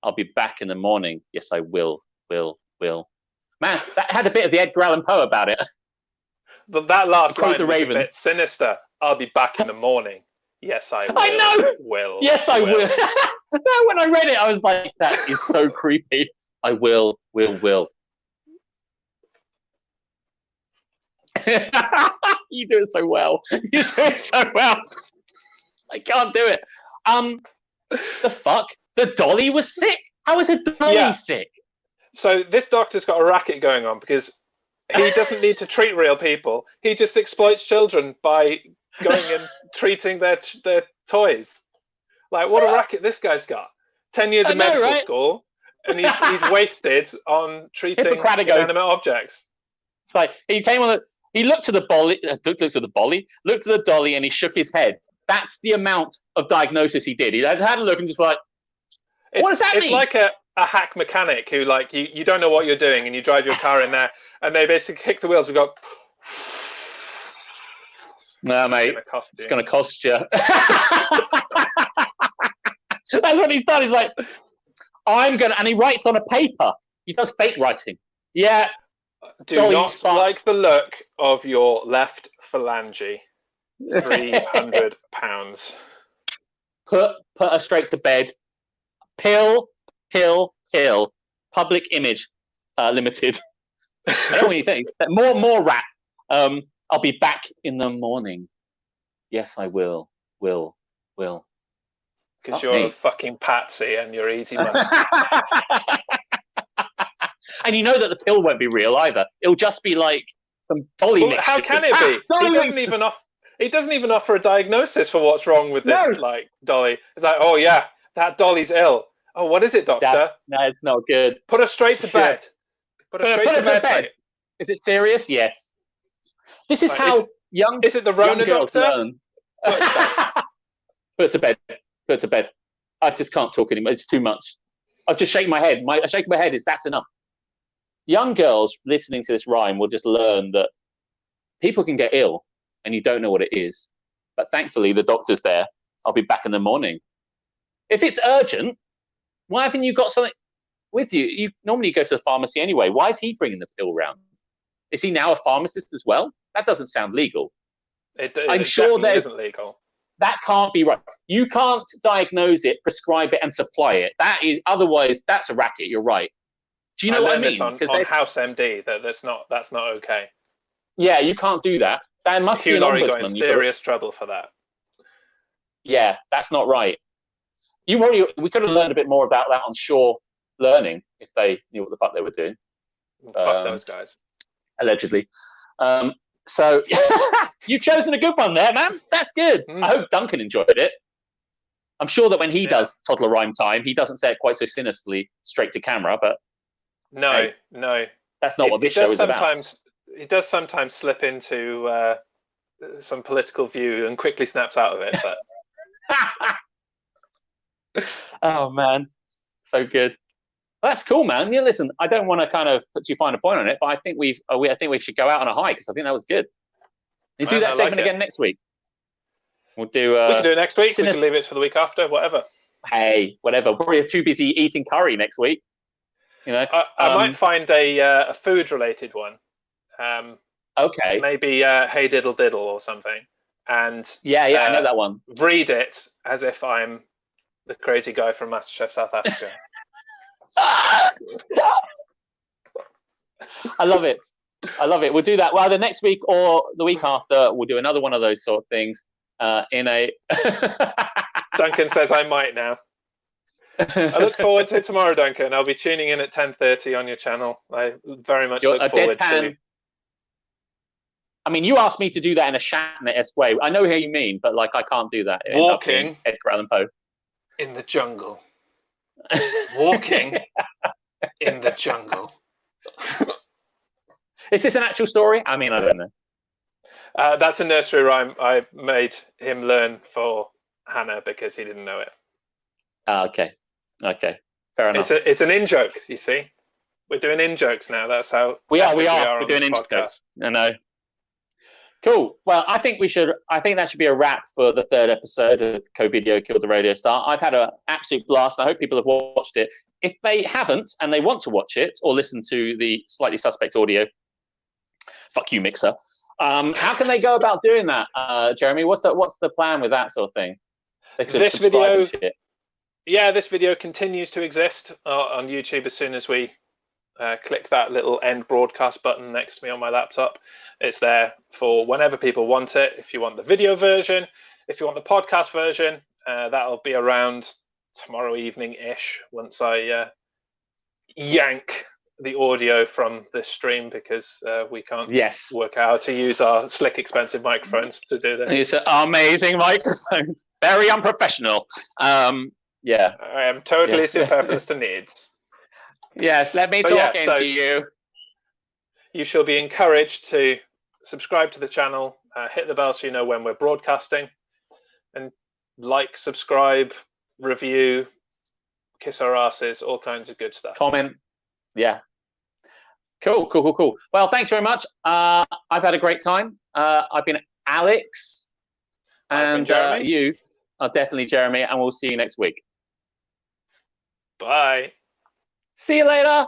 I'll be back in the morning. Yes, I will. Man, that had a bit of the Edgar Allan Poe about it. But that last line the was Raven. a bit sinister. I'll be back in the morning. Yes, I will. I know. Will. Yes, I will. No, when I read it, I was like, that is so creepy. I will. You do it so well. You do it so well. I can't do it. The fuck? The dolly was sick? How is a dolly sick? So this doctor's got a racket going on because he doesn't need to treat real people. He just exploits children by going and treating their toys. Like, what a racket this guy's got. 10 years of medical school, and he's wasted on treating inanimate objects. It's like, he came on he looked at the dolly, and he shook his head. That's the amount of diagnosis he did. He had a look and just like, what does that mean? It's like a hack mechanic who, like, you don't know what you're doing and you drive your car in there and they basically kick the wheels and go, no, mate, it's going to cost you. That's what he's done. He's like, and he writes on a paper. He does fake writing. Yeah. Do not like the look of your left phalange. £300. Put her straight to bed. Pill. Public Image Limited. I don't know what you think. More rap. I'll be back in the morning. Yes, I will. Because you're a fucking patsy and you're easy money. And you know that the pill won't be real either. It'll just be like some dolly mixture. How can it be? He doesn't even offer a diagnosis for what's wrong with this dolly. It's like, oh yeah, that dolly's ill. Oh, what is it, doctor? No, it's not good. Put her straight to bed. Put her straight to bed. Mate. Is it serious? Yes. This is how young. Is it the Rona doctor? Learn. Put it to bed. I just can't talk anymore. It's too much. I've just shaken my head. Shaking my head that's enough. Young girls listening to this rhyme will just learn that people can get ill and you don't know what it is. But thankfully, the doctor's there. I'll be back in the morning. If it's urgent, why haven't you got something with you? You normally go to the pharmacy anyway. Why is he bringing the pill round? Is he now a pharmacist as well? That doesn't sound legal. I'm sure that isn't legal. That can't be right. You can't diagnose it, prescribe it, and supply it. Otherwise, that's a racket. You're right. Do you know what I mean? On House MD, that's not okay. Yeah, you can't do that. There must be an ombudsman. Got in serious trouble for that. Yeah, that's not right. We could have learned a bit more about that on Shaw Learning if they knew what the fuck they were doing. Fuck those guys. Allegedly. So you've chosen a good one there, man. That's good. I hope Duncan enjoyed it. I'm sure that when he does toddler rhyme time, he doesn't say it quite so sinisterly straight to camera, but no, hey, no, that's not what this show is about. He does sometimes slip into some political view and quickly snaps out of it. But oh man, so good. Well, that's cool, man. Yeah, listen, I don't want to kind of put too fine a point on it, but I think we should go out on a high because I think that was good. You do that segment again next week. We'll do. We can do it next week. We can leave it for the week after. Whatever. Hey, whatever. We're too busy eating curry next week. You know, I might find a food-related one. Okay. Maybe Hey Diddle Diddle or something. And yeah, I know that one. Read it as if I'm the crazy guy from MasterChef South Africa. I love it. I love it. We'll do that. Well, the next week or the week after, we'll do another one of those sort of things. In a Duncan says I might now. I look forward to tomorrow, Duncan. I'll be tuning in at 10:30 on your channel. I very much look forward to. I mean, you asked me to do that in a Shatner-esque way. I know how you mean, but like I can't do that. Walking Edgar Allan Poe in the jungle. Walking in the jungle. Is this an actual story? I mean, I don't know. That's a nursery rhyme I made him learn for Hannah because he didn't know it. Okay. Fair enough. It's an in-joke, you see. We're doing in-jokes now. That's how we are. We're doing in-jokes. I know. Cool. Well, I think that should be a wrap for the third episode of Covidio Killed the Radio Star. I've had an absolute blast. I hope people have watched it. If they haven't and they want to watch it or listen to the slightly suspect audio, fuck you, Mixer. How can they go about doing that, Jeremy? What's the plan with that sort of thing? This video, this video continues to exist on YouTube as soon as we click that little end broadcast button next to me on my laptop. It's there for whenever people want it. If you want the video version, if you want the podcast version, that'll be around tomorrow evening-ish once I yank the audio from the stream because we can't work out how to use our slick, expensive microphones to do this. These are amazing microphones. Very unprofessional. Yeah. I am totally superfluous to needs. Yes, let me talk into you. You shall be encouraged to subscribe to the channel, hit the bell so you know when we're broadcasting, and like, subscribe, review, kiss our asses, all kinds of good stuff. Comment. Yeah. Cool. Well, thanks very much. I've had a great time. I've been Alex, and you are definitely Jeremy, and we'll see you next week. Bye. See you later.